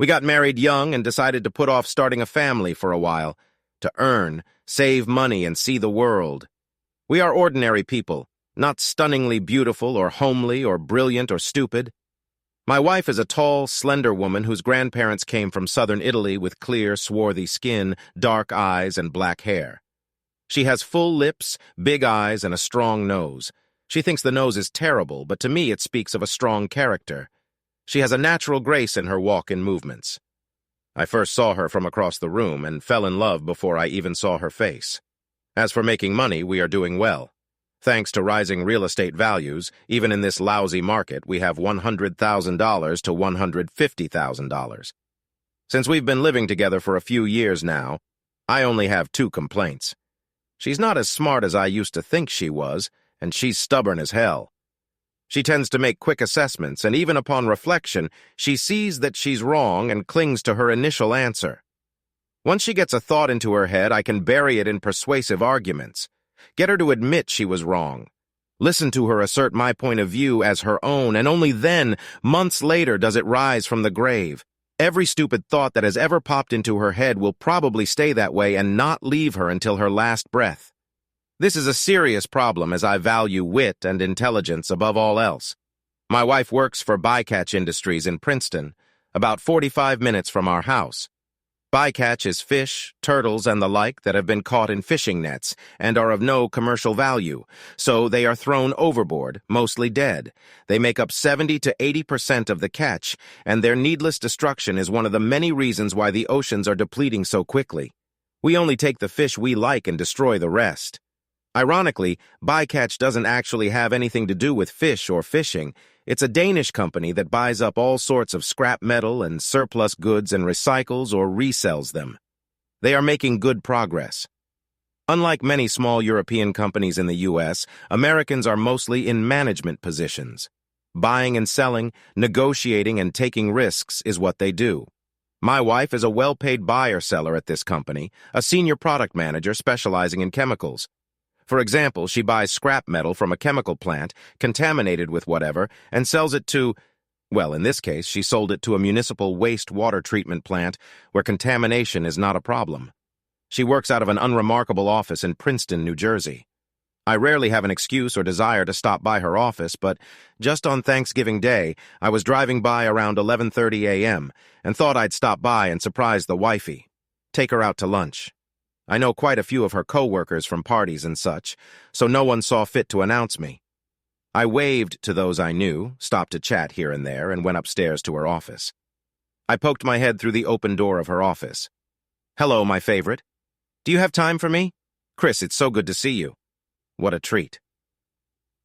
We got married young and decided to put off starting a family for a while, to earn, save money, and see the world. We are ordinary people, not stunningly beautiful or homely or brilliant or stupid. My wife is a tall, slender woman whose grandparents came from southern Italy with clear, swarthy skin, dark eyes, and black hair. She has full lips, big eyes, and a strong nose. She thinks the nose is terrible, but to me it speaks of a strong character. She has a natural grace in her walk and movements. I first saw her from across the room and fell in love before I even saw her face. As for making money, we are doing well. Thanks to rising real estate values, even in this lousy market, we have $100,000 to $150,000. Since we've been living together for a few years now, I only have 2 complaints. She's not as smart as I used to think she was, and she's stubborn as hell. She tends to make quick assessments, and even upon reflection, she sees that she's wrong and clings to her initial answer. Once she gets a thought into her head, I can bury it in persuasive arguments. Get her to admit she was wrong. Listen to her assert my point of view as her own, and only then, months later, does it rise from the grave. Every stupid thought that has ever popped into her head will probably stay that way and not leave her until her last breath. This is a serious problem, as I value wit and intelligence above all else. My wife works for Bycatch Industries in Princeton, about 45 minutes from our house. Bycatch is fish, turtles, and the like that have been caught in fishing nets and are of no commercial value, so they are thrown overboard, mostly dead. They make up 70 to 80% of the catch, and their needless destruction is one of the many reasons why the oceans are depleting so quickly. We only take the fish we like and destroy the rest. Ironically, Bycatch doesn't actually have anything to do with fish or fishing. It's a Danish company that buys up all sorts of scrap metal and surplus goods and recycles or resells them. They are making good progress. Unlike many small European companies in the U.S., Americans are mostly in management positions. Buying and selling, negotiating, and taking risks is what they do. My wife is a well-paid buyer-seller at this company, a senior product manager specializing in chemicals. For example, she buys scrap metal from a chemical plant, contaminated with whatever, and sells it to, well, in this case, she sold it to a municipal wastewater treatment plant where contamination is not a problem. She works out of an unremarkable office in Princeton, New Jersey. I rarely have an excuse or desire to stop by her office, but just on Thanksgiving Day, I was driving by around 11:30 a.m. and thought I'd stop by and surprise the wifey, take her out to lunch. I know quite a few of her co-workers from parties and such, so no one saw fit to announce me. I waved to those I knew, stopped to chat here and there, and went upstairs to her office. I poked my head through the open door of her office. "Hello, my favorite. Do you have time for me? Chris, it's so good to see you." What a treat.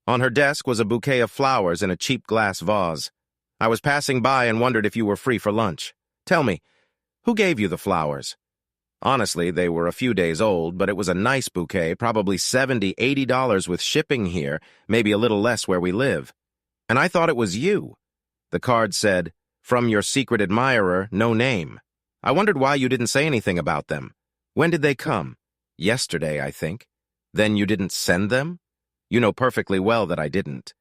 On her desk was a bouquet of flowers in a cheap glass vase. I was passing by and wondered if you were free for lunch. Tell me, who gave you the flowers? Honestly, they were a few days old, but it was a nice bouquet, probably $70, $80 with shipping here, maybe a little less where we live. And I thought it was you. The card said, "From your secret admirer, no name." I wondered why you didn't say anything about them. When did they come? Yesterday, I think. Then you didn't send them? You know perfectly well that I didn't.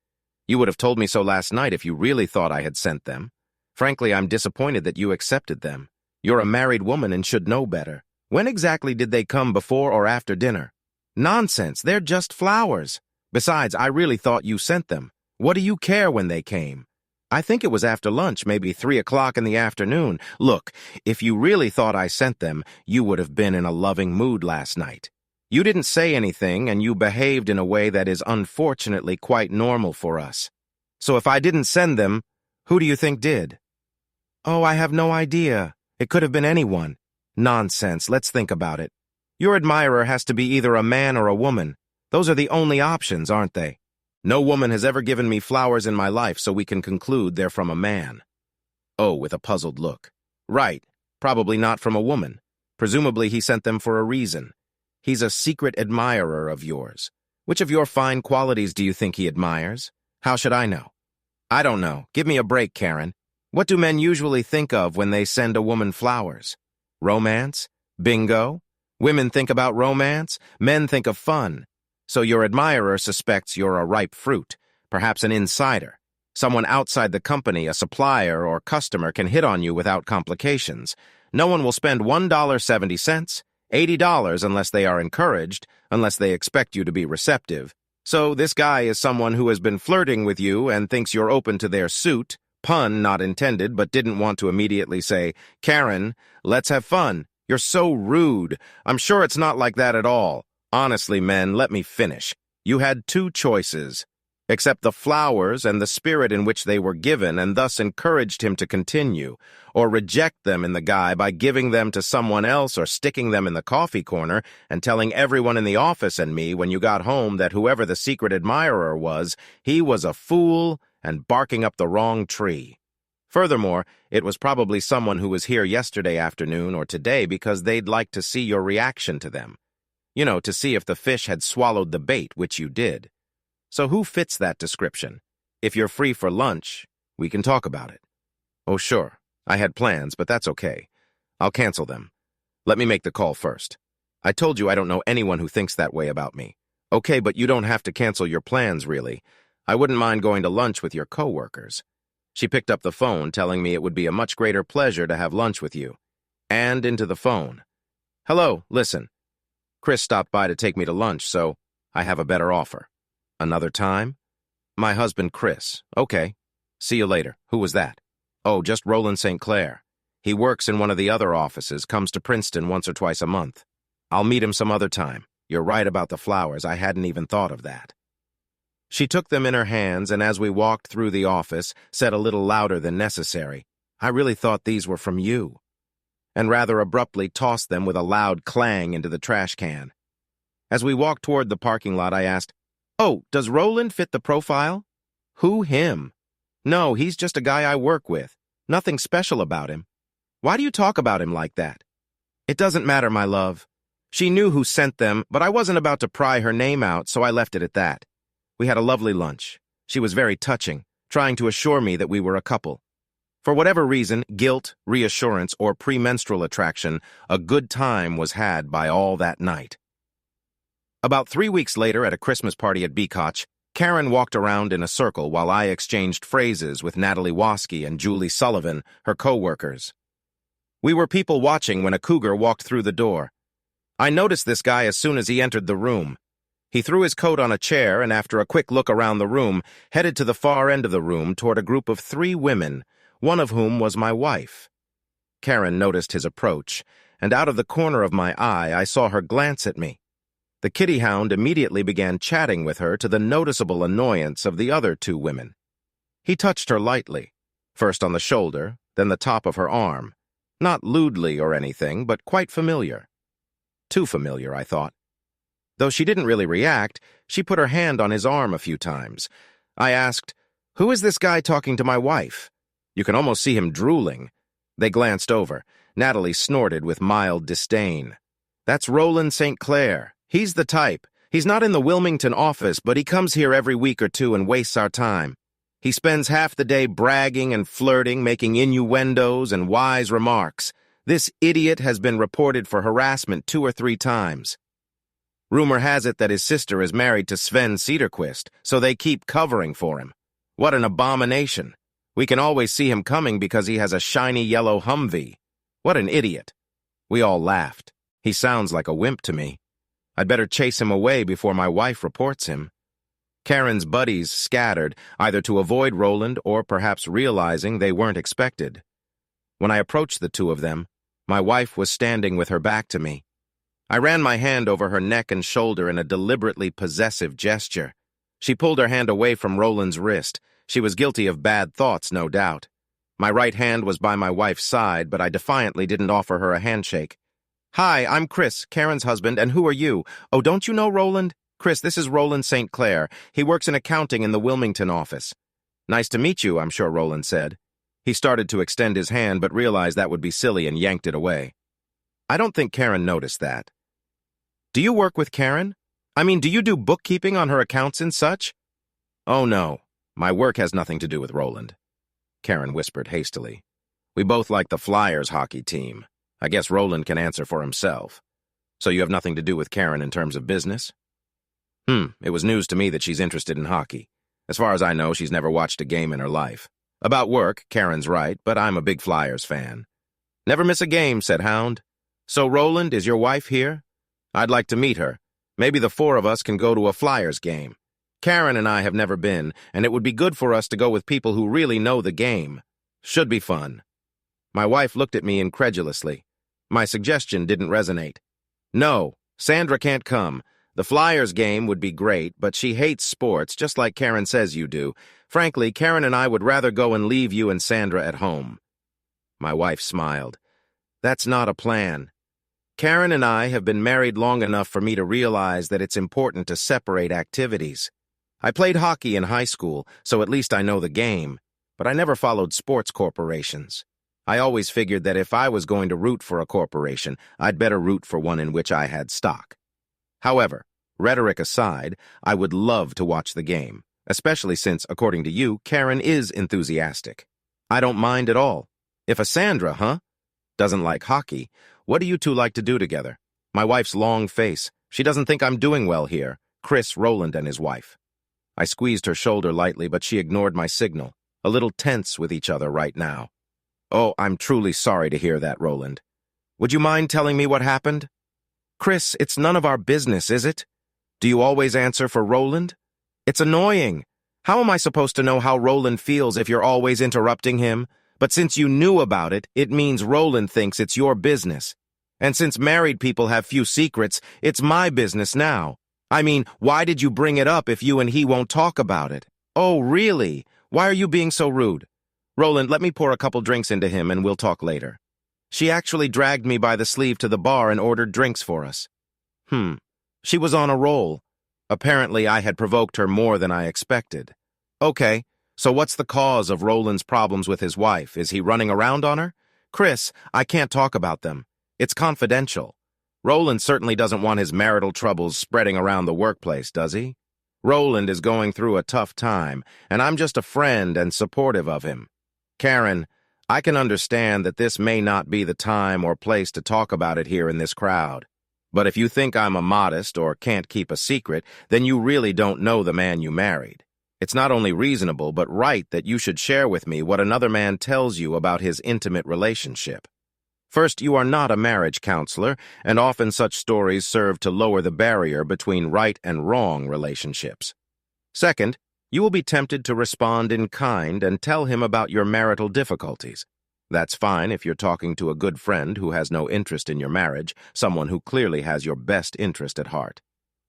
You would have told me so last night if you really thought I had sent them. Frankly, I'm disappointed that you accepted them. You're a married woman and should know better. When exactly did they come, before or after dinner? Nonsense, they're just flowers. Besides, I really thought you sent them. What do you care when they came? I think it was after lunch, maybe 3 o'clock in the afternoon. Look, if you really thought I sent them, you would have been in a loving mood last night. You didn't say anything, and you behaved in a way that is unfortunately quite normal for us. So if I didn't send them, who do you think did? Oh, I have no idea. It could have been anyone. Nonsense, let's think about it. Your admirer has to be either a man or a woman. Those are the only options, aren't they? No woman has ever given me flowers in my life, so we can conclude they're from a man. Oh, with a puzzled look. Right, probably not from a woman. Presumably he sent them for a reason. He's a secret admirer of yours. Which of your fine qualities do you think he admires? How should I know? I don't know. Give me a break, Karen. What do men usually think of when they send a woman flowers? Romance? Bingo? Women think about romance, men think of fun. So your admirer suspects you're a ripe fruit, perhaps an insider. Someone outside the company, a supplier or customer, can hit on you without complications. No one will spend $1.70, $80 unless they are encouraged, unless they expect you to be receptive. So this guy is someone who has been flirting with you and thinks you're open to their suit, pun not intended, but didn't want to immediately say, "Karen, let's have fun. You're so rude. I'm sure it's not like that at all. Honestly, men, let me finish. You had two choices. Accept the flowers and the spirit in which they were given and thus encouraged him to continue, or reject them in the guy by giving them to someone else or sticking them in the coffee corner and telling everyone in the office and me when you got home that whoever the secret admirer was, he was a fool and barking up the wrong tree. Furthermore, it was probably someone who was here yesterday afternoon or today because they'd like to see your reaction to them. You know, to see if the fish had swallowed the bait, which you did. So who fits that description? If you're free for lunch, we can talk about it. Oh, sure. I had plans, but that's okay. I'll cancel them. Let me make the call first. I told you I don't know anyone who thinks that way about me. Okay, but you don't have to cancel your plans, really. I wouldn't mind going to lunch with your coworkers. She picked up the phone, telling me it would be a much greater pleasure to have lunch with you. And into the phone. Hello, listen. Chris stopped by to take me to lunch, so I have a better offer. Another time? My husband, Chris. Okay. See you later. Who was that? Oh, just Roland St. Clair. He works in one of the other offices, comes to Princeton once or twice a month. I'll meet him some other time. You're right about the flowers. I hadn't even thought of that. She took them in her hands, and as we walked through the office, said a little louder than necessary, "I really thought these were from you," and rather abruptly tossed them with a loud clang into the trash can. As we walked toward the parking lot, I asked, "Oh, does Roland fit the profile?" "Who, him?" "No, he's just a guy I work with. Nothing special about him." "Why do you talk about him like that?" "It doesn't matter, my love." She knew who sent them, but I wasn't about to pry her name out, so I left it at that. We had a lovely lunch. She was very touching, trying to assure me that we were a couple. For whatever reason, guilt, reassurance, or premenstrual attraction, a good time was had by all that night. About 3 weeks later, at a Christmas party at Beakoch, Karen walked around in a circle while I exchanged phrases with Natalie Waskey and Julie Sullivan, her co-workers. We were people watching when a cougar walked through the door. I noticed this guy as soon as he entered the room. He threw his coat on a chair and, after a quick look around the room, headed to the far end of the room toward a group of 3 women, one of whom was my wife. Karen noticed his approach, and out of the corner of my eye I saw her glance at me. The kitty hound immediately began chatting with her to the noticeable annoyance of the other 2 women. He touched her lightly, first on the shoulder, then the top of her arm. Not lewdly or anything, but quite familiar. Too familiar, I thought. Though she didn't really react, she put her hand on his arm a few times. I asked, "Who is this guy talking to my wife?" You can almost see him drooling. They glanced over. Natalie snorted with mild disdain. "That's Roland St. Clair. He's the type. He's not in the Wilmington office, but he comes here every week or 2 and wastes our time. He spends half the day bragging and flirting, making innuendos and wise remarks. This idiot has been reported for harassment 2 or 3 times. Rumor has it that his sister is married to Sven Cederquist, so they keep covering for him. What an abomination. We can always see him coming because he has a shiny yellow Humvee. What an idiot." We all laughed. He sounds like a wimp to me. I'd better chase him away before my wife reports him. Karen's buddies scattered, either to avoid Roland or perhaps realizing they weren't expected. When I approached the 2 of them, my wife was standing with her back to me. I ran my hand over her neck and shoulder in a deliberately possessive gesture. She pulled her hand away from Roland's wrist. She was guilty of bad thoughts, no doubt. My right hand was by my wife's side, but I defiantly didn't offer her a handshake. "Hi, I'm Chris, Karen's husband, and who are you? Oh, don't you know Roland? Chris, this is Roland St. Clair. He works in accounting in the Wilmington office." "Nice to meet you," I'm sure Roland said. He started to extend his hand, but realized that would be silly and yanked it away. I don't think Karen noticed that. "Do you work with Karen? I mean, do you do bookkeeping on her accounts and such?" "Oh, no. My work has nothing to do with Roland," Karen whispered hastily. "We both like the Flyers hockey team. I guess Roland can answer for himself. So you have nothing to do with Karen in terms of business?" It was news to me that she's interested in hockey. As far as I know, she's never watched a game in her life. About work, Karen's right, but I'm a big Flyers fan. Never miss a game, said Hound. So, Roland, is your wife here? I'd like to meet her. Maybe the four of us can go to a Flyers game. Karen and I have never been, and it would be good for us to go with people who really know the game. Should be fun. My wife looked at me incredulously. My suggestion didn't resonate. No, Sandra can't come. The Flyers game would be great, but she hates sports, just like Karen says you do. Frankly, Karen and I would rather go and leave you and Sandra at home. My wife smiled. That's not a plan. Karen and I have been married long enough for me to realize that it's important to separate activities. I played hockey in high school, so at least I know the game, but I never followed sports corporations. I always figured that if I was going to root for a corporation, I'd better root for one in which I had stock. However, rhetoric aside, I would love to watch the game, especially since, according to you, Karen is enthusiastic. I don't mind at all. If a Sandra, doesn't like hockey, what do you two like to do together? My wife's long face. She doesn't think I'm doing well here. Chris, Roland, and his wife. I squeezed her shoulder lightly, but she ignored my signal. A little tense with each other right now. Oh, I'm truly sorry to hear that, Roland. Would you mind telling me what happened? Chris, it's none of our business, is it? Do you always answer for Roland? It's annoying. How am I supposed to know how Roland feels if you're always interrupting him? But since you knew about it, it means Roland thinks it's your business. And since married people have few secrets, it's my business now. I mean, why did you bring it up if you and he won't talk about it? Oh, really? Why are you being so rude? Roland, let me pour a couple drinks into him and we'll talk later. She actually dragged me by the sleeve to the bar and ordered drinks for us. She was on a roll. Apparently, I had provoked her more than I expected. Okay, so what's the cause of Roland's problems with his wife? Is he running around on her? Chris, I can't talk about them. It's confidential. Roland certainly doesn't want his marital troubles spreading around the workplace, does he? Roland is going through a tough time, and I'm just a friend and supportive of him. Karen, I can understand that this may not be the time or place to talk about it here in this crowd. But if you think I'm immodest or can't keep a secret, then you really don't know the man you married. It's not only reasonable but right that you should share with me what another man tells you about his intimate relationship. First, you are not a marriage counselor, and often such stories serve to lower the barrier between right and wrong relationships. Second, you will be tempted to respond in kind and tell him about your marital difficulties. That's fine if you're talking to a good friend who has no interest in your marriage, someone who clearly has your best interest at heart.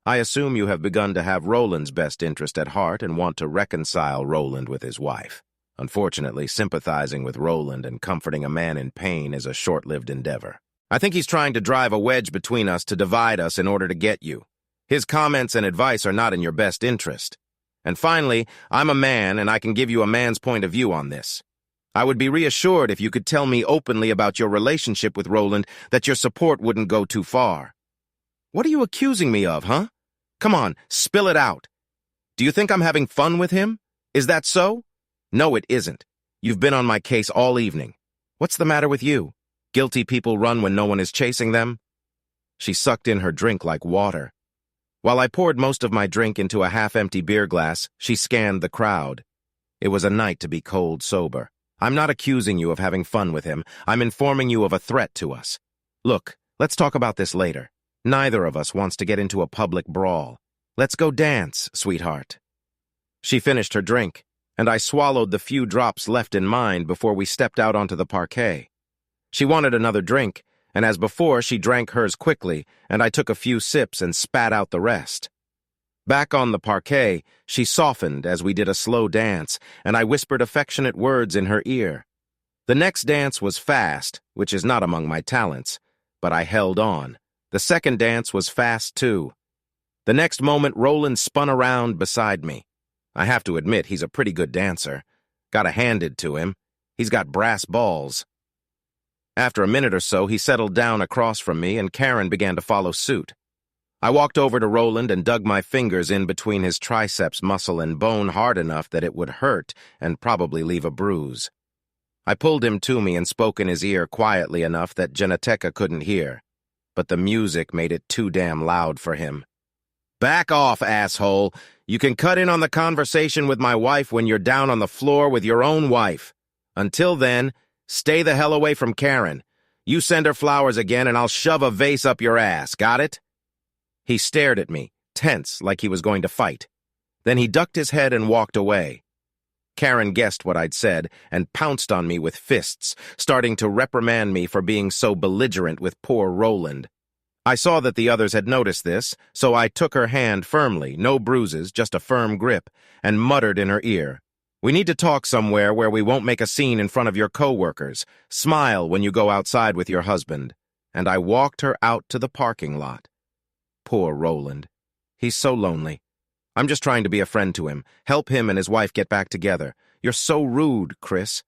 I assume you have begun to have Roland's best interest at heart and want to reconcile Roland with his wife. Unfortunately, sympathizing with Roland and comforting a man in pain is a short-lived endeavor. I think he's trying to drive a wedge between us to divide us in order to get you. His comments and advice are not in your best interest. And finally, I'm a man and I can give you a man's point of view on this. I would be reassured if you could tell me openly about your relationship with Roland that your support wouldn't go too far. What are you accusing me of, huh? Come on, spill it out. Do you think I'm having fun with him? Is that so? No, it isn't. You've been on my case all evening. What's the matter with you? Guilty people run when no one is chasing them? She sucked in her drink like water. While I poured most of my drink into a half-empty beer glass, she scanned the crowd. It was a night to be cold sober. I'm not accusing you of having fun with him. I'm informing you of a threat to us. Look, let's talk about this later. Neither of us wants to get into a public brawl. Let's go dance, sweetheart. She finished her drink, and I swallowed the few drops left in mine before we stepped out onto the parquet. She wanted another drink, and as before, she drank hers quickly, and I took a few sips and spat out the rest. Back on the parquet, she softened as we did a slow dance, and I whispered affectionate words in her ear. The next dance was fast, which is not among my talents, but I held on. The second dance was fast, too. The next moment, Roland spun around beside me. I have to admit, he's a pretty good dancer. Gotta hand it to him. He's got brass balls. After a minute or so, he settled down across from me, and Karen began to follow suit. I walked over to Roland and dug my fingers in between his triceps muscle and bone hard enough that it would hurt and probably leave a bruise. I pulled him to me and spoke in his ear quietly enough that Geneteka couldn't hear, but the music made it too damn loud for him. Back off, asshole. You can cut in on the conversation with my wife when you're down on the floor with your own wife. Until then, stay the hell away from Karen. You send her flowers again and I'll shove a vase up your ass, got it? He stared at me, tense like he was going to fight. Then he ducked his head and walked away. Karen guessed what I'd said and pounced on me with fists, starting to reprimand me for being so belligerent with poor Roland. I saw that the others had noticed this, so I took her hand firmly, no bruises, just a firm grip, and muttered in her ear, "We need to talk somewhere where we won't make a scene in front of your co-workers. Smile when you go outside with your husband." And I walked her out to the parking lot. Poor Roland. He's so lonely. I'm just trying to be a friend to him, help him and his wife get back together. You're so rude, Chris.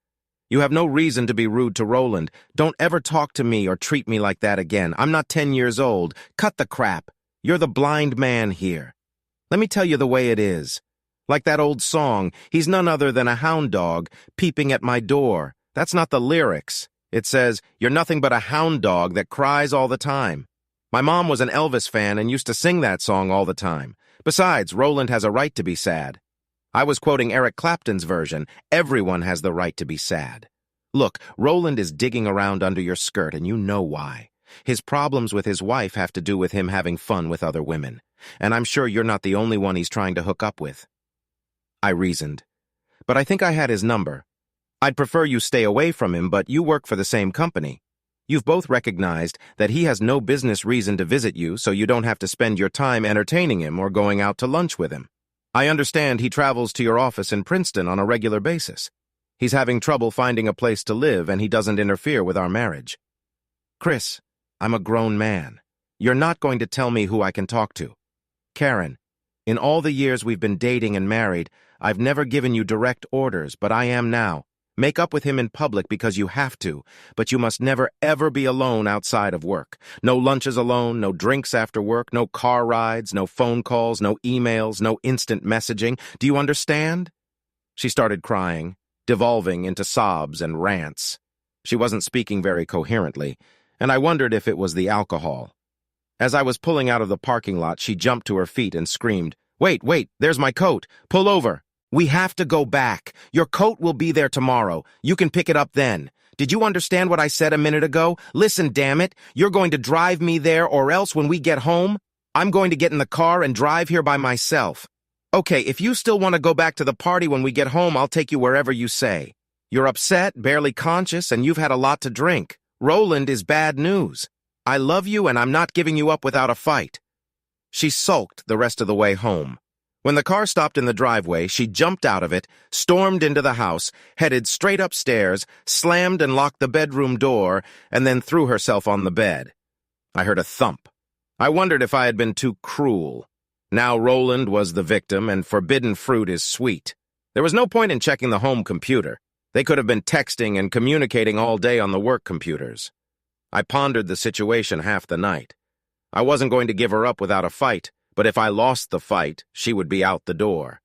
You have no reason to be rude to Roland. Don't ever talk to me or treat me like that again. I'm not 10 years old. Cut the crap. You're the blind man here. Let me tell you the way it is. Like that old song, he's none other than a hound dog peeping at my door. That's not the lyrics. It says, you're nothing but a hound dog that cries all the time. My mom was an Elvis fan and used to sing that song all the time. Besides, Roland has a right to be sad. I was quoting Eric Clapton's version, everyone has the right to be sad. Look, Roland is digging around under your skirt and you know why. His problems with his wife have to do with him having fun with other women. And I'm sure you're not the only one he's trying to hook up with. I reasoned. But I think I had his number. I'd prefer you stay away from him, but you work for the same company. You've both recognized that he has no business reason to visit you, so you don't have to spend your time entertaining him or going out to lunch with him. I understand he travels to your office in Princeton on a regular basis. He's having trouble finding a place to live, and he doesn't interfere with our marriage. Chris, I'm a grown man. You're not going to tell me who I can talk to. Karen, in all the years we've been dating and married, I've never given you direct orders, but I am now. Make up with him in public because you have to, but you must never ever be alone outside of work. No lunches alone, no drinks after work, no car rides, no phone calls, no emails, no instant messaging. Do you understand? She started crying, devolving into sobs and rants. She wasn't speaking very coherently, and I wondered if it was the alcohol. As I was pulling out of the parking lot, she jumped to her feet and screamed, Wait, there's my coat. Pull over. We have to go back. Your coat will be there tomorrow. You can pick it up then. Did you understand what I said a minute ago? Listen, damn it. You're going to drive me there, or else when we get home, I'm going to get in the car and drive here by myself. Okay, if you still want to go back to the party when we get home, I'll take you wherever you say. You're upset, barely conscious, and you've had a lot to drink. Roland is bad news. I love you, and I'm not giving you up without a fight. She sulked the rest of the way home. When the car stopped in the driveway, she jumped out of it, stormed into the house, headed straight upstairs, slammed and locked the bedroom door, and then threw herself on the bed. I heard a thump. I wondered if I had been too cruel. Now Roland was the victim, and forbidden fruit is sweet. There was no point in checking the home computer. They could have been texting and communicating all day on the work computers. I pondered the situation half the night. I wasn't going to give her up without a fight, but if I lost the fight, she would be out the door.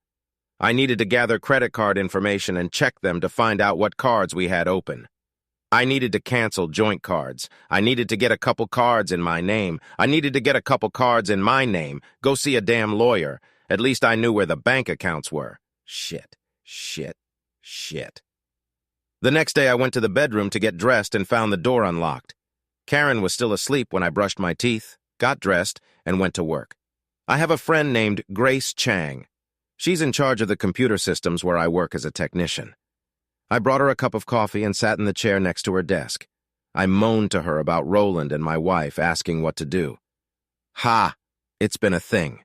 I needed to gather credit card information and check them to find out what cards we had open. I needed to cancel joint cards. I needed to get a couple cards in my name. I needed to get a couple cards in my name. Go see a damn lawyer. At least I knew where the bank accounts were. Shit. The next day I went to the bedroom to get dressed and found the door unlocked. Karen was still asleep when I brushed my teeth, got dressed, and went to work. I have a friend named Grace Chang. She's in charge of the computer systems where I work as a technician. I brought her a cup of coffee and sat in the chair next to her desk. I moaned to her about Roland and my wife, asking what to do. It's been a thing.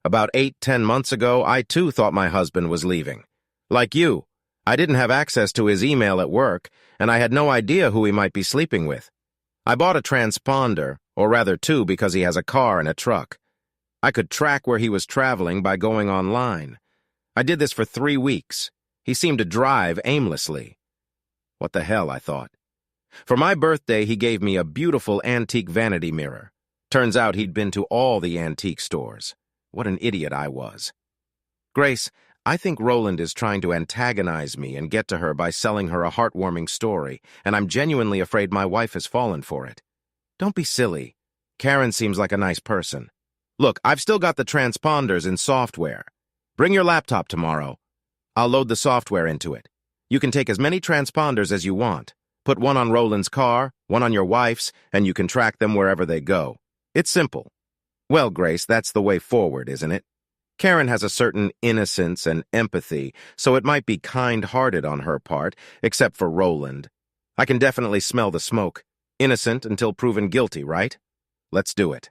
About 8-10 months ago, I too thought my husband was leaving. Like you, I didn't have access to his email at work, and I had no idea who he might be sleeping with. I bought a transponder, or rather two, because he has a car and a truck. I could track where he was traveling by going online. I did this for 3 weeks. He seemed to drive aimlessly. What the hell, I thought. For my birthday, he gave me a beautiful antique vanity mirror. Turns out he'd been to all the antique stores. What an idiot I was. Grace, I think Roland is trying to antagonize me and get to her by selling her a heartwarming story, and I'm genuinely afraid my wife has fallen for it. Don't be silly. Karen seems like a nice person. Look, I've still got the transponders in software. Bring your laptop tomorrow. I'll load the software into it. You can take as many transponders as you want. Put one on Roland's car, one on your wife's, and you can track them wherever they go. It's simple. Well, Grace, that's the way forward, isn't it? Karen has a certain innocence and empathy, so it might be kind-hearted on her part, except for Roland. I can definitely smell the smoke. Innocent until proven guilty, right? Let's do it.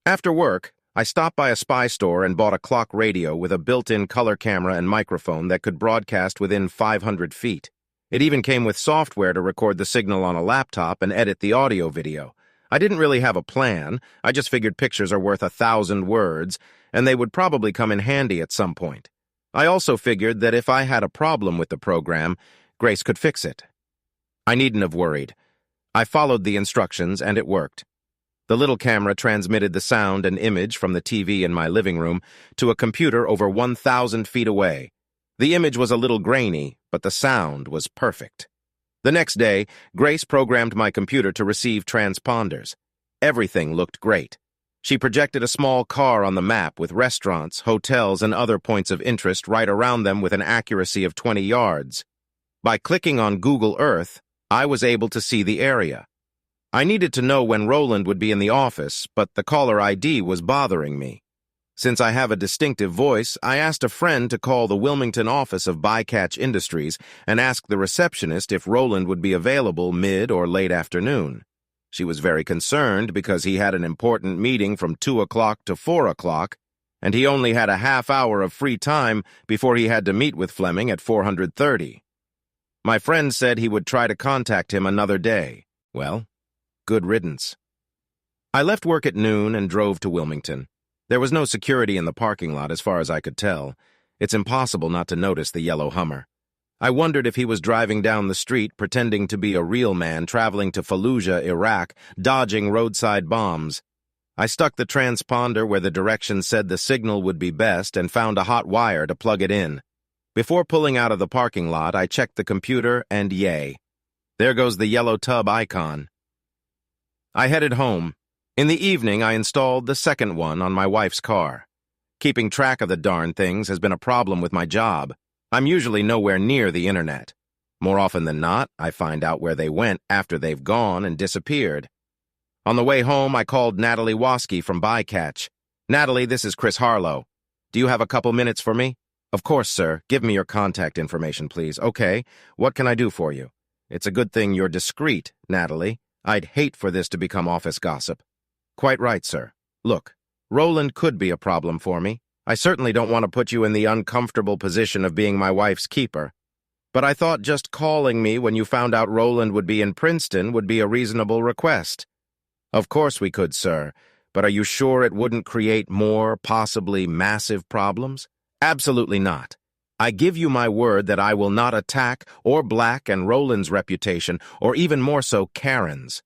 After work, I stopped by a spy store and bought a clock radio with a built-in color camera and microphone that could broadcast within 500 feet. It even came with software to record the signal on a laptop and edit the audio video. I didn't really have a plan. I just figured pictures are worth 1,000 words, and they would probably come in handy at some point. I also figured that if I had a problem with the program, Grace could fix it. I needn't have worried. I followed the instructions, and it worked. The little camera transmitted the sound and image from the TV in my living room to a computer over 1,000 feet away. The image was a little grainy, but the sound was perfect. The next day, Grace programmed my computer to receive transponders. Everything looked great. She projected a small car on the map with restaurants, hotels, and other points of interest right around them with an accuracy of 20 yards. By clicking on Google Earth, I was able to see the area. I needed to know when Roland would be in the office, but the caller ID was bothering me. Since I have a distinctive voice, I asked a friend to call the Wilmington office of Bycatch Industries and ask the receptionist if Roland would be available mid or late afternoon. She was very concerned because he had an important meeting from 2 o'clock to 4 o'clock, and he only had a half hour of free time before he had to meet with Fleming at 4:30. My friend said he would try to contact him another day. Well, good riddance. I left work at noon and drove to Wilmington. There was no security in the parking lot as far as I could tell. It's impossible not to notice the yellow Hummer. I wondered if he was driving down the street pretending to be a real man traveling to Fallujah, Iraq, dodging roadside bombs. I stuck the transponder where the directions said the signal would be best and found a hot wire to plug it in. Before pulling out of the parking lot, I checked the computer and yay. There goes the yellow tub icon. I headed home. In the evening, I installed the second one on my wife's car. Keeping track of the darn things has been a problem with my job. I'm usually nowhere near the internet. More often than not, I find out where they went after they've gone and disappeared. On the way home, I called Natalie Waskey from Bycatch. Natalie, this is Chris Harlow. Do you have a couple minutes for me? Of course, sir. Give me your contact information, please. Okay. What can I do for you? It's a good thing you're discreet, Natalie. I'd hate for this to become office gossip. Quite right, sir. Look, Roland could be a problem for me. I certainly don't want to put you in the uncomfortable position of being my wife's keeper. But I thought just calling me when you found out Roland would be in Princeton would be a reasonable request. Of course we could, sir. But are you sure it wouldn't create more, possibly massive problems? Absolutely not. I give you my word that I will not attack or blacken Roland's reputation, or even more so Karen's.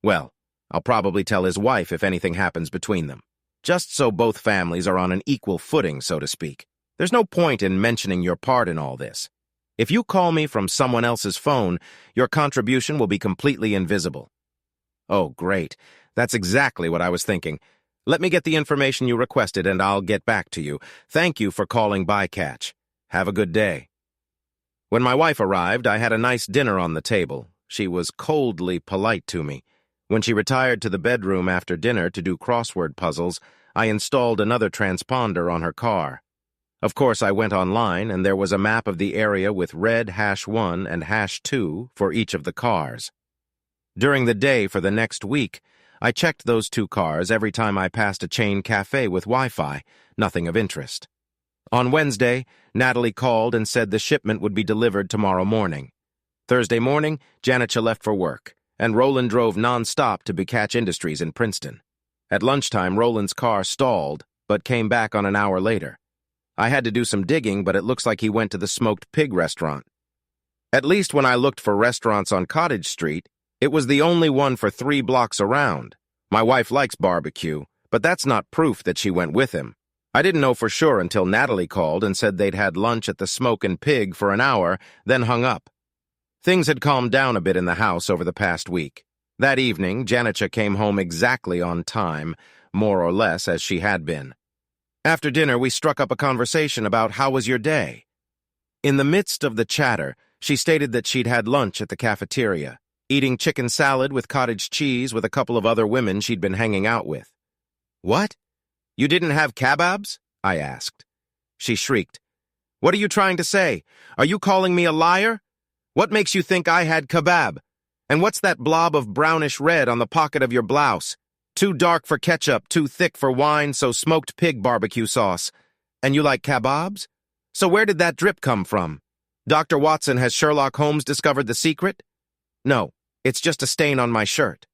Well, I'll probably tell his wife if anything happens between them. Just so both families are on an equal footing, so to speak. There's no point in mentioning your part in all this. If you call me from someone else's phone, your contribution will be completely invisible. Oh, great. That's exactly what I was thinking. Let me get the information you requested and I'll get back to you. Thank you for calling Bycatch. Have a good day. When my wife arrived, I had a nice dinner on the table. She was coldly polite to me. When she retired to the bedroom after dinner to do crossword puzzles, I installed another transponder on her car. Of course, I went online, and there was a map of the area with red #1 and #2 for each of the cars. During the day for the next week, I checked those two cars every time I passed a chain cafe with Wi-Fi, nothing of interest. On Wednesday, Natalie called and said the shipment would be delivered tomorrow morning. Thursday morning, Janica left for work, and Roland drove non-stop to Bycatch Industries in Princeton. At lunchtime, Roland's car stalled, but came back on an hour later. I had to do some digging, but it looks like he went to the Smoked Pig restaurant. At least when I looked for restaurants on Cottage Street, it was the only one for 3 blocks around. My wife likes barbecue, but that's not proof that she went with him. I didn't know for sure until Natalie called and said they'd had lunch at the Smokin' Pig for an hour, then hung up. Things had calmed down a bit in the house over the past week. That evening, Janica came home exactly on time, more or less as she had been. After dinner, we struck up a conversation about how was your day. In the midst of the chatter, she stated that she'd had lunch at the cafeteria, eating chicken salad with cottage cheese with a couple of other women she'd been hanging out with. What? You didn't have kebabs? I asked. She shrieked. What are you trying to say? Are you calling me a liar? What makes you think I had kebab? And what's that blob of brownish red on the pocket of your blouse? Too dark for ketchup, too thick for wine, so smoked pig barbecue sauce. And you like kebabs? So where did that drip come from? Dr. Watson, has Sherlock Holmes discovered the secret? No, it's just a stain on my shirt.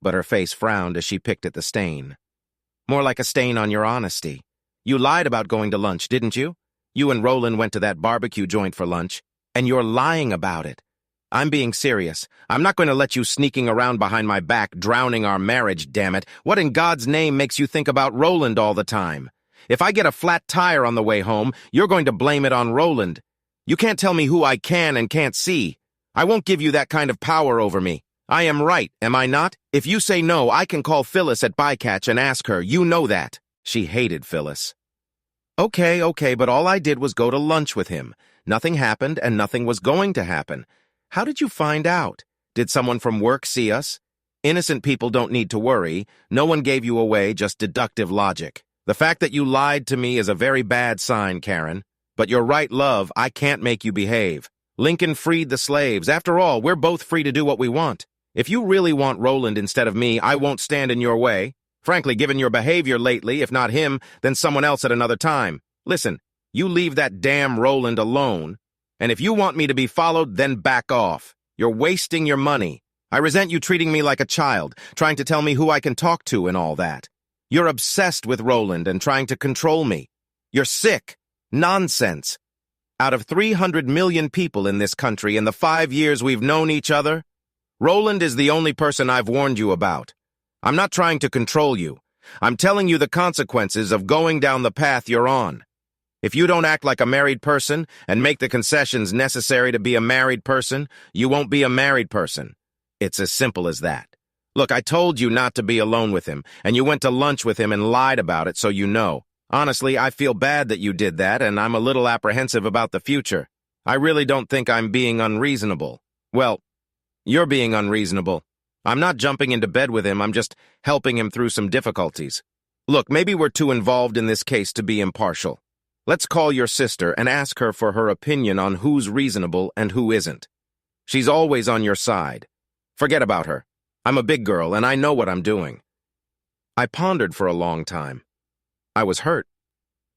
But her face frowned as she picked at the stain. More like a stain on your honesty. You lied about going to lunch, didn't you? You and Roland went to that barbecue joint for lunch, and you're lying about it. I'm being serious. I'm not going to let you sneaking around behind my back, drowning our marriage, damn it. What in God's name makes you think about Roland all the time? If I get a flat tire on the way home, you're going to blame it on Roland. You can't tell me who I can and can't see. I won't give you that kind of power over me. I am right, am I not? If you say no, I can call Phyllis at Bycatch and ask her. You know that. She hated Phyllis. Okay, but all I did was go to lunch with him. Nothing happened and nothing was going to happen. How did you find out? Did someone from work see us? Innocent people don't need to worry. No one gave you away, just deductive logic. The fact that you lied to me is a very bad sign, Karen. But you're right, love, I can't make you behave. Lincoln freed the slaves. After all, we're both free to do what we want. If you really want Roland instead of me, I won't stand in your way. Frankly, given your behavior lately, if not him, then someone else at another time. Listen, you leave that damn Roland alone. And if you want me to be followed, then back off. You're wasting your money. I resent you treating me like a child, trying to tell me who I can talk to and all that. You're obsessed with Roland and trying to control me. You're sick. Nonsense. Out of 300 million people in this country in the 5 years we've known each other, Roland is the only person I've warned you about. I'm not trying to control you. I'm telling you the consequences of going down the path you're on. If you don't act like a married person and make the concessions necessary to be a married person, you won't be a married person. It's as simple as that. Look, I told you not to be alone with him, and you went to lunch with him and lied about it, so you know. Honestly, I feel bad that you did that, and I'm a little apprehensive about the future. I really don't think I'm being unreasonable. Well, you're being unreasonable. I'm not jumping into bed with him, I'm just helping him through some difficulties. Look, maybe we're too involved in this case to be impartial. Let's call your sister and ask her for her opinion on who's reasonable and who isn't. She's always on your side. Forget about her. I'm a big girl, and I know what I'm doing. I pondered for a long time. I was hurt.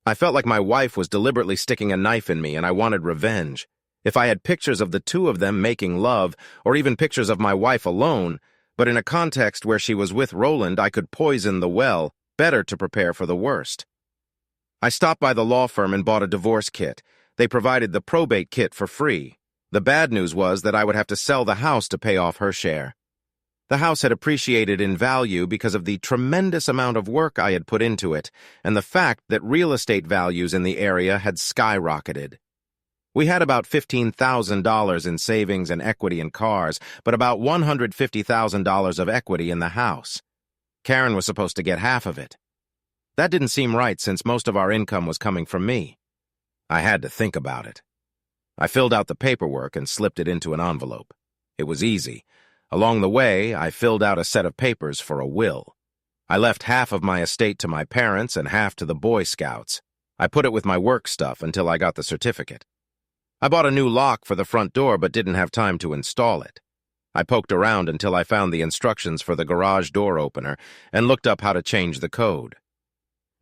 I felt like my wife was deliberately sticking a knife in me, and I wanted revenge. If I had pictures of the two of them making love, or even pictures of my wife alone, but in a context where she was with Roland, I could poison the well, better to prepare for the worst. I stopped by the law firm and bought a divorce kit. They provided the probate kit for free. The bad news was that I would have to sell the house to pay off her share. The house had appreciated in value because of the tremendous amount of work I had put into it, and the fact that real estate values in the area had skyrocketed. We had about $15,000 in savings and equity in cars, but about $150,000 of equity in the house. Karen was supposed to get half of it. That didn't seem right since most of our income was coming from me. I had to think about it. I filled out the paperwork and slipped it into an envelope. It was easy. Along the way, I filled out a set of papers for a will. I left half of my estate to my parents and half to the Boy Scouts. I put it with my work stuff until I got the certificate. I bought a new lock for the front door but didn't have time to install it. I poked around until I found the instructions for the garage door opener and looked up how to change the code.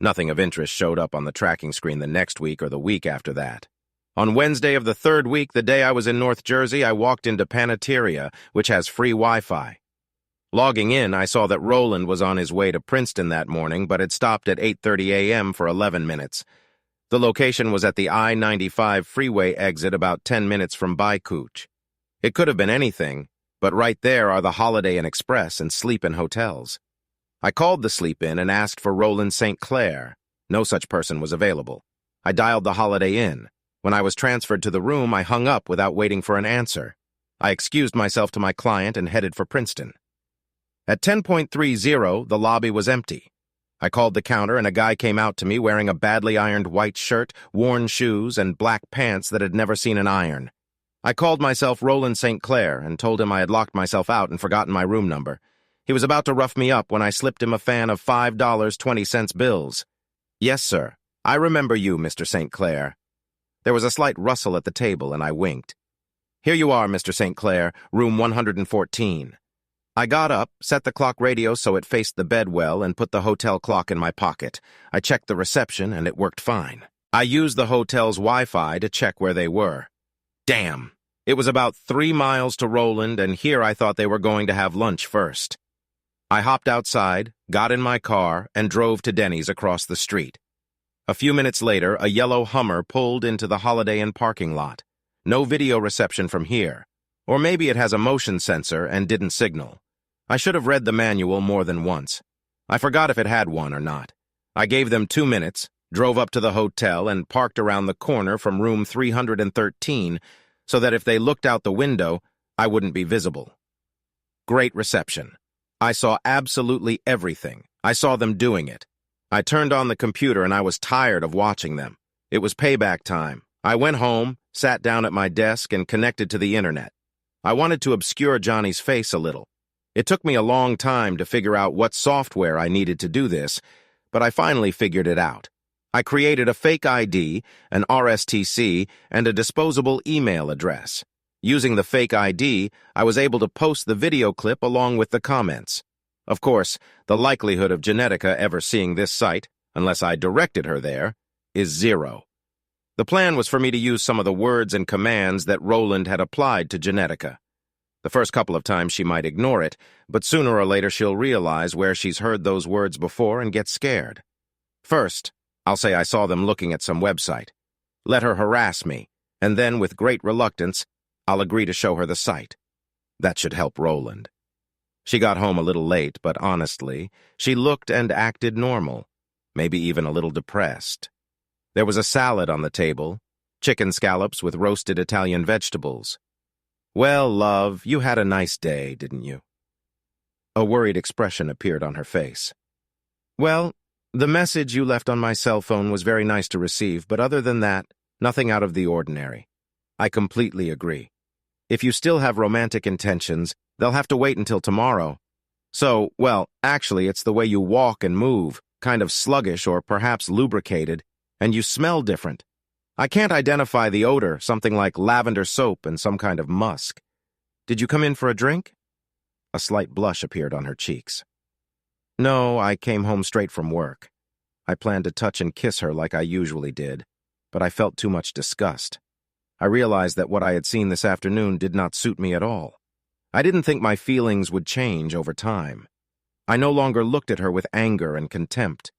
Nothing of interest showed up on the tracking screen the next week or the week after that. On Wednesday of the third week, the day I was in North Jersey, I walked into Paneteria, which has free Wi-Fi. Logging in, I saw that Roland was on his way to Princeton that morning, but had stopped at 8:30 a.m. for 11 minutes. The location was at the I-95 freeway exit about 10 minutes from Bycatch. It could have been anything, but right there are the Holiday Inn Express and sleep-in hotels. I called the sleep-in and asked for Roland St. Clair. No such person was available. I dialed the Holiday Inn. When I was transferred to the room, I hung up without waiting for an answer. I excused myself to my client and headed for Princeton. At 10:30, the lobby was empty. I called the counter and a guy came out to me wearing a badly ironed white shirt, worn shoes, and black pants that had never seen an iron. I called myself Roland St. Clair and told him I had locked myself out and forgotten my room number. He was about to rough me up when I slipped him a fan of $5.20 bills. "Yes, sir. I remember you, Mr. St. Clair." There was a slight rustle at the table, and I winked. "Here you are, Mr. St. Clair, room 114. I got up, set the clock radio so it faced the bed well, and put the hotel clock in my pocket. I checked the reception, and it worked fine. I used the hotel's Wi-Fi to check where they were. Damn! It was about 3 miles to Roland, and here I thought they were going to have lunch first. I hopped outside, got in my car, and drove to Denny's across the street. A few minutes later, a yellow Hummer pulled into the Holiday Inn parking lot. No video reception from here. Or maybe it has a motion sensor and didn't signal. I should have read the manual more than once. I forgot if it had one or not. I gave them 2 minutes, drove up to the hotel, and parked around the corner from room 313 so that if they looked out the window, I wouldn't be visible. Great reception. I saw absolutely everything. I saw them doing it. I turned on the computer and I was tired of watching them. It was payback time. I went home, sat down at my desk, and connected to the internet. I wanted to obscure Johnny's face a little. It took me a long time to figure out what software I needed to do this, but I finally figured it out. I created a fake ID, an RSTC, and a disposable email address. Using the fake ID, I was able to post the video clip along with the comments. Of course, the likelihood of Genetica ever seeing this site, unless I directed her there, is 0. The plan was for me to use some of the words and commands that Roland had applied to Genetica. The first couple of times she might ignore it, but sooner or later she'll realize where she's heard those words before and get scared. First, I'll say I saw them looking at some website. Let her harass me, and then, with great reluctance, I'll agree to show her the site. That should help Roland. She got home a little late, but honestly, she looked and acted normal, maybe even a little depressed. There was a salad on the table, chicken scallops with roasted Italian vegetables. "Well, love, you had a nice day, didn't you?" A worried expression appeared on her face. "Well, the message you left on my cell phone was very nice to receive, but other than that, nothing out of the ordinary. I completely agree. If you still have romantic intentions, they'll have to wait until tomorrow. So, well, actually, it's the way you walk and move, kind of sluggish or perhaps lubricated, and you smell different. I can't identify the odor, something like lavender soap and some kind of musk. Did you come in for a drink?" A slight blush appeared on her cheeks. "No, I came home straight from work. I planned to touch and kiss her like I usually did, but I felt too much disgust. I realized that what I had seen this afternoon did not suit me at all. I didn't think my feelings would change over time. I no longer looked at her with anger and contempt.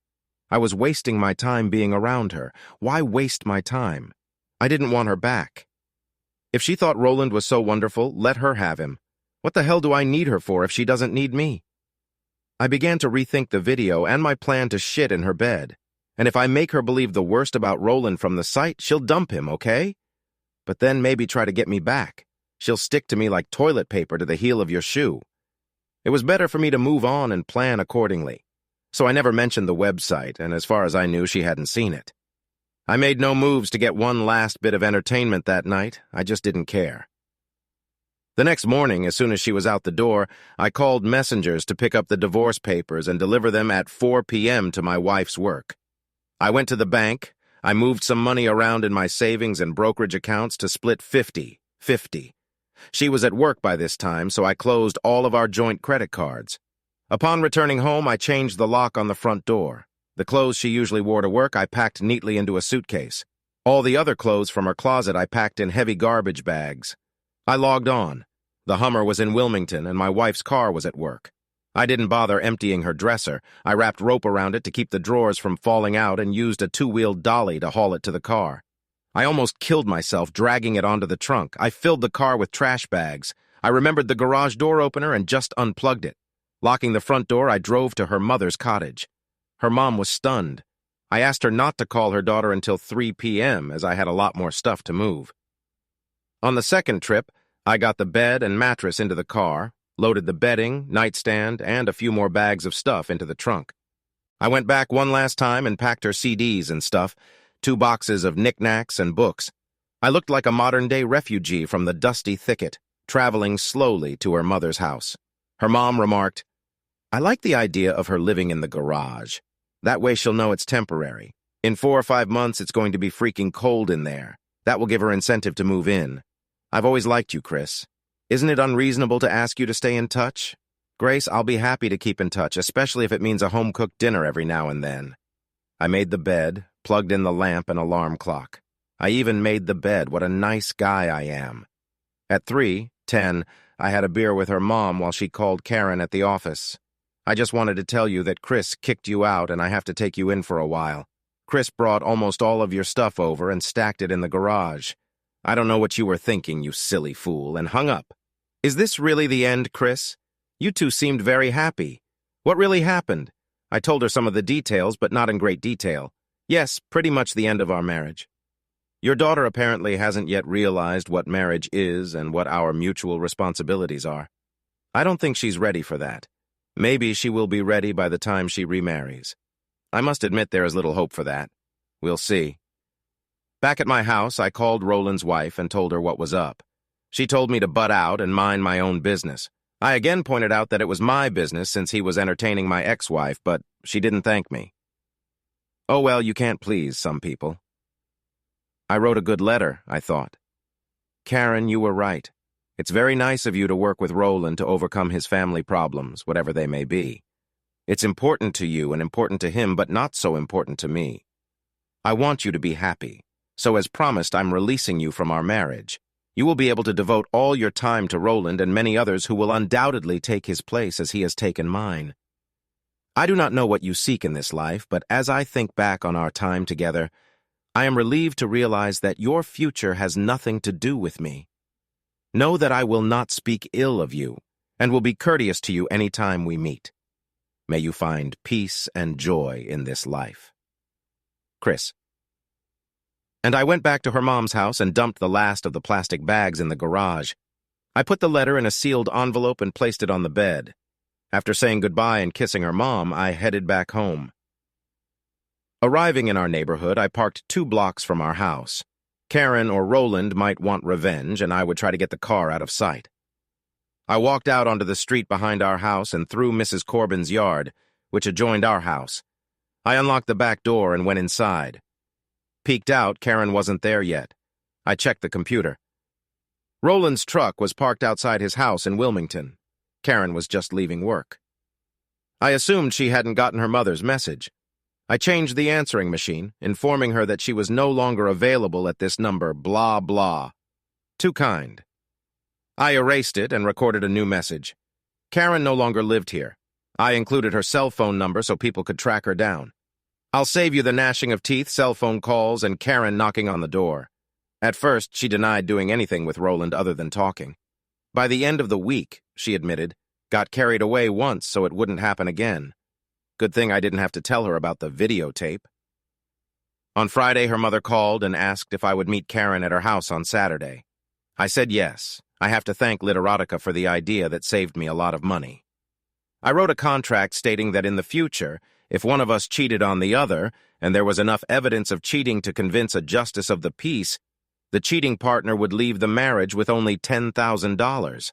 I was wasting my time being around her. Why waste my time? I didn't want her back. If she thought Roland was so wonderful, let her have him. What the hell do I need her for if she doesn't need me?" I began to rethink the video and my plan to shit in her bed. And if I make her believe the worst about Roland from the site, she'll dump him, okay? But then maybe try to get me back. She'll stick to me like toilet paper to the heel of your shoe. It was better for me to move on and plan accordingly. So I never mentioned the website, and as far as I knew, she hadn't seen it. I made no moves to get one last bit of entertainment that night. I just didn't care. The next morning, as soon as she was out the door, I called messengers to pick up the divorce papers and deliver them at 4 p.m. to my wife's work. I went to the bank. I moved some money around in my savings and brokerage accounts to split 50-50. She was at work by this time, so I closed all of our joint credit cards. Upon returning home, I changed the lock on the front door. The clothes she usually wore to work I packed neatly into a suitcase. All the other clothes from her closet I packed in heavy garbage bags. I logged on. The Hummer was in Wilmington, and my wife's car was at work. I didn't bother emptying her dresser. I wrapped rope around it to keep the drawers from falling out and used a 2-wheeled dolly to haul it to the car. I almost killed myself dragging it onto the trunk. I filled the car with trash bags. I remembered the garage door opener and just unplugged it. Locking the front door, I drove to her mother's cottage. Her mom was stunned. I asked her not to call her daughter until 3 p.m., as I had a lot more stuff to move. On the second trip, I got the bed and mattress into the car, loaded the bedding, nightstand, and a few more bags of stuff into the trunk. I went back one last time and packed her CDs and stuff, 2 boxes of knickknacks and books. I looked like a modern-day refugee from the dusty thicket, traveling slowly to her mother's house. Her mom remarked, "I like the idea of her living in the garage. That way she'll know it's temporary. In 4 or 5 months, it's going to be freaking cold in there. That will give her incentive to move in. I've always liked you, Chris. Isn't it unreasonable to ask you to stay in touch? Grace, I'll be happy to keep in touch, especially if it means a home-cooked dinner every now and then." I made the bed, plugged in the lamp and alarm clock. I even made the bed. What a nice guy I am. At 3:10, I had a beer with her mom while she called Karen at the office. "I just wanted to tell you that Chris kicked you out and I have to take you in for a while. Chris brought almost all of your stuff over and stacked it in the garage. I don't know what you were thinking, you silly fool," and hung up. "Is this really the end, Chris? You two seemed very happy. What really happened?" I told her some of the details, but not in great detail. "Yes, pretty much the end of our marriage. Your daughter apparently hasn't yet realized what marriage is and what our mutual responsibilities are. I don't think she's ready for that. Maybe she will be ready by the time she remarries. I must admit there is little hope for that. We'll see." Back at my house, I called Roland's wife and told her what was up. She told me to butt out and mind my own business. I again pointed out that it was my business since he was entertaining my ex-wife, but she didn't thank me. Oh well, you can't please some people. I wrote a good letter, I thought. "Karen, you were right. It's very nice of you to work with Roland to overcome his family problems, whatever they may be. It's important to you and important to him, but not so important to me. I want you to be happy, so as promised, I'm releasing you from our marriage. You will be able to devote all your time to Roland and many others who will undoubtedly take his place as he has taken mine. I do not know what you seek in this life, but as I think back on our time together, I am relieved to realize that your future has nothing to do with me. Know that I will not speak ill of you and will be courteous to you any time we meet. May you find peace and joy in this life. Chris." And I went back to her mom's house and dumped the last of the plastic bags in the garage. I put the letter in a sealed envelope and placed it on the bed. After saying goodbye and kissing her mom, I headed back home. Arriving in our neighborhood, I parked 2 blocks from our house. Karen or Roland might want revenge, and I would try to get the car out of sight. I walked out onto the street behind our house and through Mrs. Corbin's yard, which adjoined our house. I unlocked the back door and went inside. Peeked out, Karen wasn't there yet. I checked the computer. Roland's truck was parked outside his house in Wilmington. Karen was just leaving work. I assumed she hadn't gotten her mother's message. I changed the answering machine, informing her that she was no longer available at this number, blah, blah. Too kind. I erased it and recorded a new message. Karen no longer lived here. I included her cell phone number so people could track her down. I'll save you the gnashing of teeth, cell phone calls, and Karen knocking on the door. At first, she denied doing anything with Roland other than talking. By the end of the week, she admitted, got carried away once so it wouldn't happen again. Good thing I didn't have to tell her about the videotape. On Friday, her mother called and asked if I would meet Karen at her house on Saturday. I said yes. I have to thank Literotica for the idea that saved me a lot of money. I wrote a contract stating that in the future, if one of us cheated on the other, and there was enough evidence of cheating to convince a justice of the peace, the cheating partner would leave the marriage with only $10,000.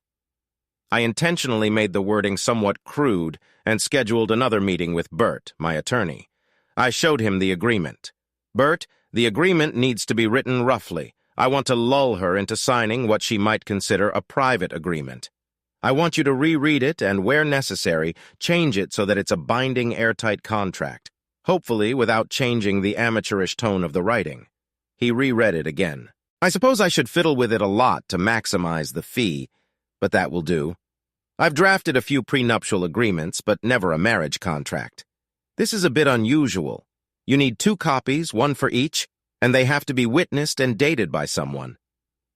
I intentionally made the wording somewhat crude and scheduled another meeting with Bert, my attorney. I showed him the agreement. "Bert, the agreement needs to be written roughly. I want to lull her into signing what she might consider a private agreement. I want you to reread it and, where necessary, change it so that it's a binding, airtight contract, hopefully without changing the amateurish tone of the writing." He reread it again. I suppose I should fiddle with it a lot to maximize the fee, but that will do. I've drafted a few prenuptial agreements, but never a marriage contract. This is a bit unusual. You need 2 copies, 1 for each, and they have to be witnessed and dated by someone.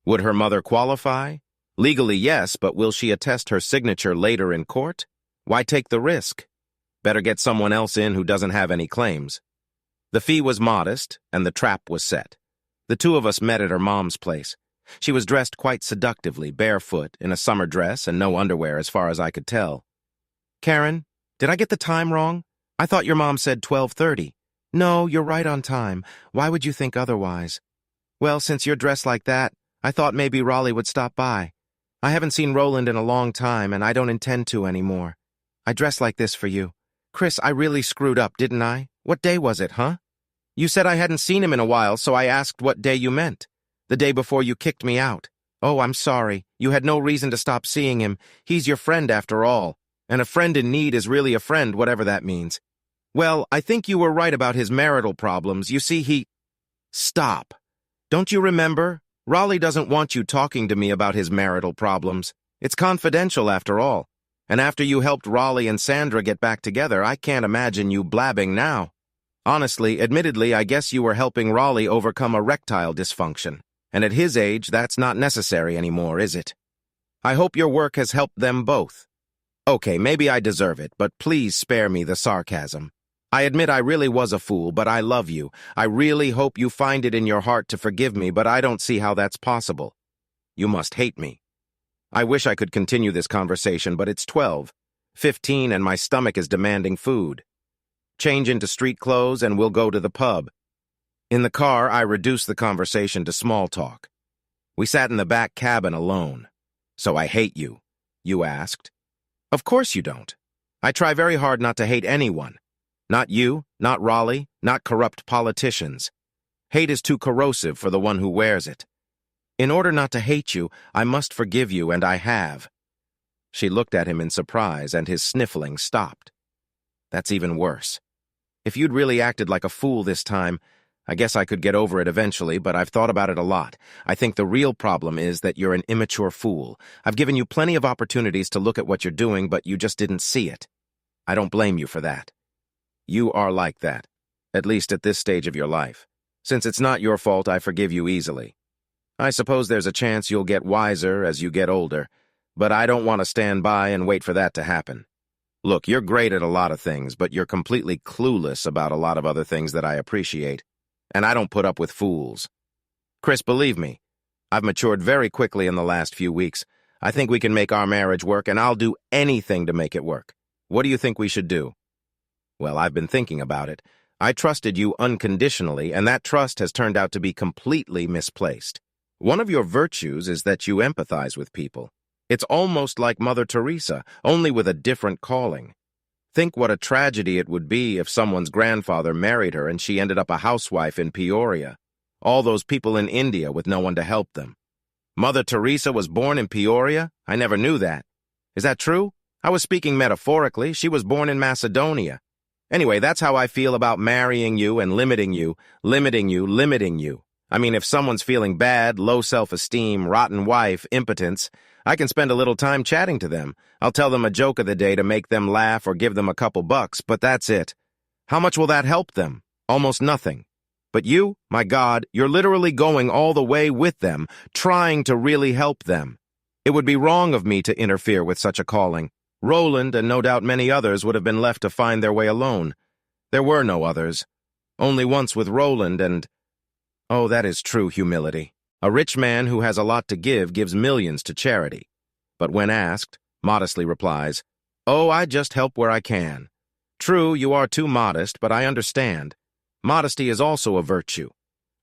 Would her mother qualify? Legally, yes, but will she attest her signature later in court? Why take the risk? Better get someone else in who doesn't have any claims. The fee was modest, and the trap was set. The 2 of us met at her mom's place. She was dressed quite seductively, barefoot, in a summer dress and no underwear as far as I could tell. "Karen, did I get the time wrong? I thought your mom said 12:30. "No, you're right on time. Why would you think otherwise?" "Well, since you're dressed like that, I thought maybe Raleigh would stop by. I haven't seen Roland in a long time, and I don't intend to anymore. I dressed like this for you. Chris, I really screwed up, didn't I? What day was it, huh? You said I hadn't seen him in a while, so I asked what day you meant. The day before you kicked me out. Oh, I'm sorry. You had no reason to stop seeing him. He's your friend after all. And a friend in need is really a friend, whatever that means. Well, I think you were right about his marital problems. You see, he... Stop. Don't you remember? Raleigh doesn't want you talking to me about his marital problems. It's confidential after all. And after you helped Raleigh and Sandra get back together, I can't imagine you blabbing now. Honestly, admittedly, I guess you were helping Raleigh overcome erectile dysfunction. And at his age, that's not necessary anymore, is it? I hope your work has helped them both. Okay, maybe I deserve it, but please spare me the sarcasm. I admit I really was a fool, but I love you. I really hope you find it in your heart to forgive me, but I don't see how that's possible. You must hate me. I wish I could continue this conversation, but it's 12:15 and my stomach is demanding food. Change into street clothes and we'll go to the pub. In the car, I reduced the conversation to small talk. We sat in the back cabin alone. "So I hate you?" you asked. "Of course you don't. I try very hard not to hate anyone. Not you, not Raleigh, not corrupt politicians. Hate is too corrosive for the one who wears it. In order not to hate you, I must forgive you, and I have." She looked at him in surprise, and his sniffling stopped. "That's even worse. If you'd really acted like a fool this time, I guess I could get over it eventually, but I've thought about it a lot. I think the real problem is that you're an immature fool. I've given you plenty of opportunities to look at what you're doing, but you just didn't see it. I don't blame you for that. You are like that, at least at this stage of your life. Since it's not your fault, I forgive you easily. I suppose there's a chance you'll get wiser as you get older, but I don't want to stand by and wait for that to happen. Look, you're great at a lot of things, but you're completely clueless about a lot of other things that I appreciate, and I don't put up with fools. Chris, believe me, I've matured very quickly in the last few weeks. I think we can make our marriage work, and I'll do anything to make it work. What do you think we should do?" "Well, I've been thinking about it. I trusted you unconditionally, and that trust has turned out to be completely misplaced. One of your virtues is that you empathize with people. It's almost like Mother Teresa, only with a different calling. Think what a tragedy it would be if someone's grandfather married her and she ended up a housewife in Peoria. All those people in India with no one to help them. Mother Teresa was born in Peoria? I never knew that. Is that true? I was speaking metaphorically. She was born in Macedonia. Anyway, that's how I feel about marrying you and limiting you. I mean, if someone's feeling bad, low self-esteem, rotten wife, impotence, I can spend a little time chatting to them. I'll tell them a joke of the day to make them laugh or give them a couple bucks, but that's it. How much will that help them? Almost nothing. But you, my God, you're literally going all the way with them, trying to really help them. It would be wrong of me to interfere with such a calling. Roland, and no doubt many others, would have been left to find their way alone. There were no others. Only once with Roland and... Oh, that is true humility. A rich man who has a lot to give gives millions to charity. But when asked, modestly replies, "Oh, I just help where I can." True, you are too modest, but I understand. Modesty is also a virtue.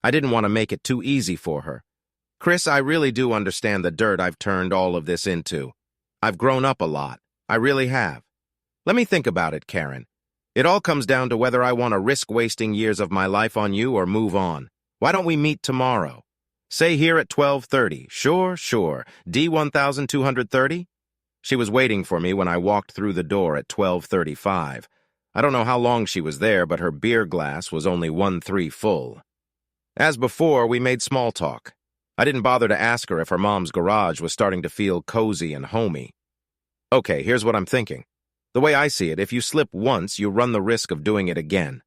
I didn't want to make it too easy for her. Chris, I really do understand the dirt I've turned all of this into. I've grown up a lot. I really have. Let me think about it, Karen. It all comes down to whether I want to risk wasting years of my life on you or move on. Why don't we meet tomorrow? Say here at 12:30. Sure. D1230? She was waiting for me when I walked through the door at 12:35. I don't know how long she was there, but her beer glass was only 1/3 full. As before, we made small talk. I didn't bother to ask her if her mom's garage was starting to feel cozy and homey. Okay, here's what I'm thinking. The way I see it, if you slip once, you run the risk of doing it again.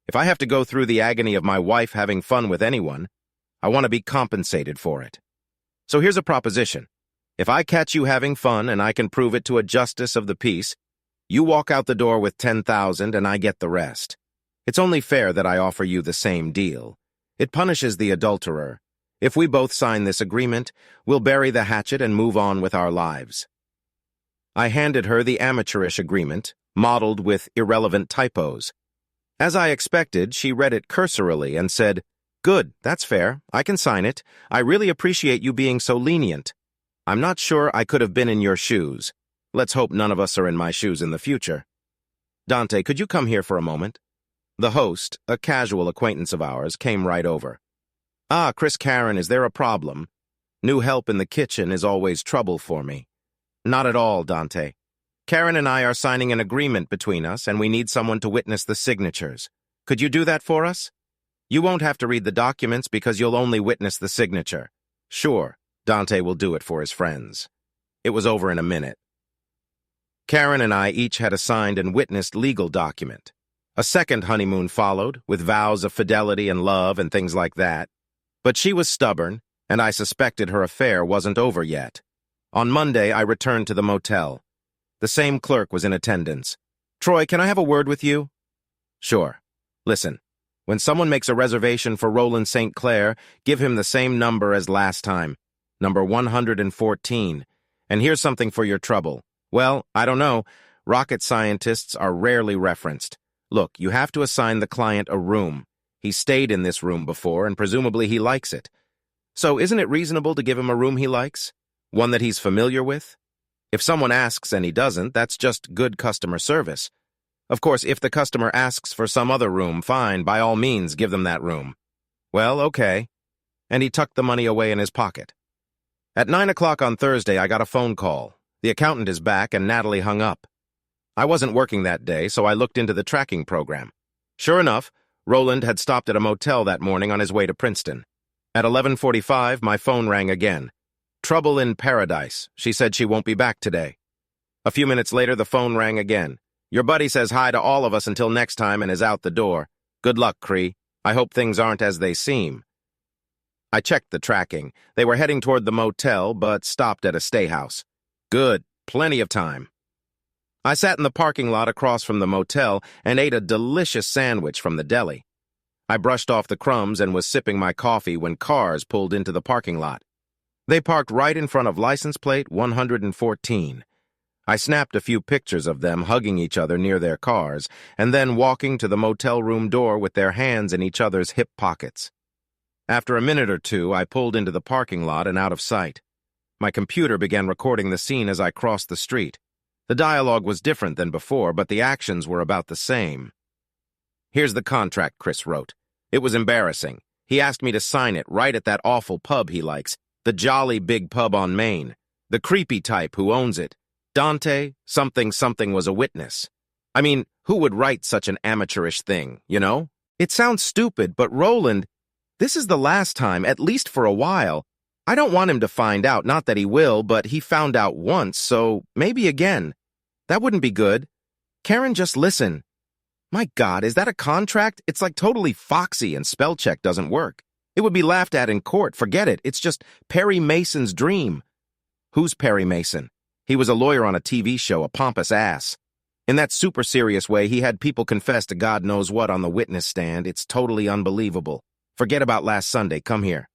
If I have to go through the agony of my wife having fun with anyone, I want to be compensated for it. So here's a proposition. If I catch you having fun and I can prove it to a justice of the peace, you walk out the door with 10,000 and I get the rest. It's only fair that I offer you the same deal. It punishes the adulterer. If we both sign this agreement, we'll bury the hatchet and move on with our lives. I handed her the amateurish agreement, modeled with irrelevant typos. As I expected, she read it cursorily and said, "Good, that's fair. I can sign it. I really appreciate you being so lenient. I'm not sure I could have been in your shoes. Let's hope none of us are in my shoes in the future. Dante, could you come here for a moment?" The host, a casual acquaintance of ours, came right over. "Ah, Chris Karen, is there a problem? New help in the kitchen is always trouble for me." "Not at all, Dante. Karen and I are signing an agreement between us, and we need someone to witness the signatures. Could you do that for us? You won't have to read the documents because you'll only witness the signature." "Sure, Dante will do it for his friends." It was over in a minute. Karen and I each had a signed and witnessed legal document. A second honeymoon followed, with vows of fidelity and love and things like that. But she was stubborn, and I suspected her affair wasn't over yet. On Monday, I returned to the motel. The same clerk was in attendance. "Troy, can I have a word with you?" "Sure. Listen, when someone makes a reservation for Roland St. Clair, give him the same number as last time, number 114. And here's something for your trouble. Well, I don't know. Rocket scientists are rarely referenced. Look, you have to assign the client a room. He's stayed in this room before, and presumably he likes it. So isn't it reasonable to give him a room he likes? One that he's familiar with? If someone asks and he doesn't, that's just good customer service. Of course, if the customer asks for some other room, fine, by all means, give them that room." "Well, okay." And he tucked the money away in his pocket. At 9 o'clock on Thursday, I got a phone call. The accountant is back, and Natalie hung up. I wasn't working that day, so I looked into the tracking program. Sure enough, Roland had stopped at a motel that morning on his way to Princeton. At 11:45, my phone rang again. "Trouble in Paradise. She said she won't be back today." A few minutes later, the phone rang again. "Your buddy says hi to all of us until next time and is out the door. Good luck, Cree. I hope things aren't as they seem." I checked the tracking. They were heading toward the motel, but stopped at a stay house. Good. Plenty of time. I sat in the parking lot across from the motel and ate a delicious sandwich from the deli. I brushed off the crumbs and was sipping my coffee when cars pulled into the parking lot. They parked right in front of license plate 114. I snapped a few pictures of them hugging each other near their cars, and then walking to the motel room door with their hands in each other's hip pockets. After a minute or two, I pulled into the parking lot and out of sight. My computer began recording the scene as I crossed the street. The dialogue was different than before, but the actions were about the same. "Here's the contract," Chris wrote. It was embarrassing. He asked me to sign it right at that awful pub he likes, the Jolly Big Pub on Main. The creepy type who owns it. Dante, something was a witness. I mean, who would write such an amateurish thing, you know? It sounds stupid, but Roland, this is the last time, at least for a while. I don't want him to find out, not that he will, but he found out once, so maybe again. That wouldn't be good. Karen, just listen. My God, is that a contract? It's like totally foxy and spell check doesn't work. It would be laughed at in court. Forget it. It's just Perry Mason's dream. Who's Perry Mason? He was a lawyer on a TV show, a pompous ass. In that super serious way, he had people confess to God knows what on the witness stand. It's totally unbelievable. Forget about last Sunday. Come here.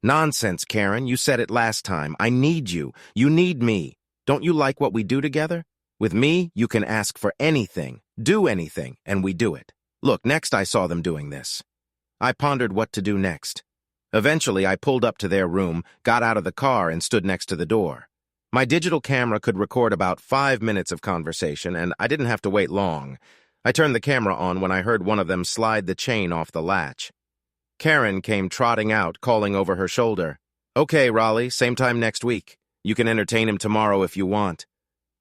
Nonsense, Karen. You said it last time. I need you. You need me. Don't you like what we do together? With me, you can ask for anything, do anything, and we do it. Look, next I saw them doing this. I pondered what to do next. Eventually, I pulled up to their room, got out of the car, and stood next to the door. My digital camera could record about 5 minutes of conversation, and I didn't have to wait long. I turned the camera on when I heard one of them slide the chain off the latch. Karen came trotting out, calling over her shoulder. "Okay, Raleigh, same time next week. You can entertain him tomorrow if you want."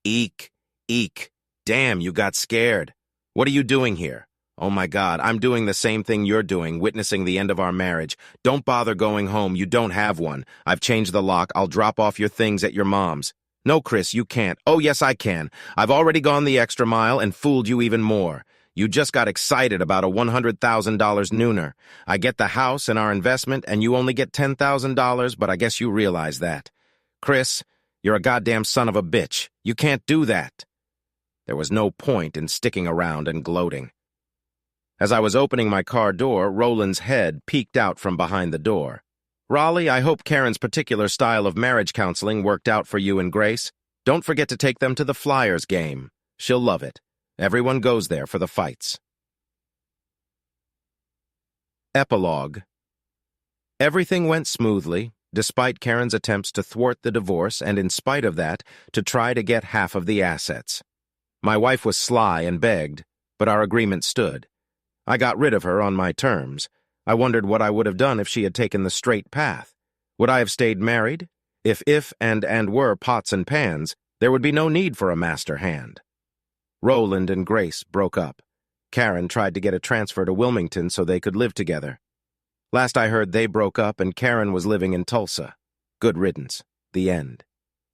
Eek, eek. Damn, you got scared. What are you doing here? Oh my God, I'm doing the same thing you're doing, witnessing the end of our marriage. Don't bother going home, you don't have one. I've changed the lock, I'll drop off your things at your mom's. No, Chris, you can't. Oh, yes, I can. I've already gone the extra mile and fooled you even more. You just got excited about a $100,000 nooner. I get the house and our investment, and you only get $10,000, but I guess you realize that. Chris, you're a goddamn son of a bitch. You can't do that. There was no point in sticking around and gloating. As I was opening my car door, Roland's head peeked out from behind the door. Raleigh, I hope Karen's particular style of marriage counseling worked out for you and Grace. Don't forget to take them to the Flyers game. She'll love it. Everyone goes there for the fights. Epilogue. Everything went smoothly, despite Karen's attempts to thwart the divorce and, in spite of that, to try to get half of the assets. My wife was sly and begged, but our agreement stood. I got rid of her on my terms. I wondered what I would have done if she had taken the straight path. Would I have stayed married? If and were pots and pans, there would be no need for a master hand. Roland and Grace broke up. Karen tried to get a transfer to Wilmington so they could live together. Last I heard, they broke up and Karen was living in Tulsa. Good riddance. The end.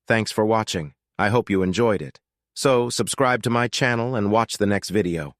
Thanks for watching. I hope you enjoyed it. So, subscribe to my channel and watch the next video.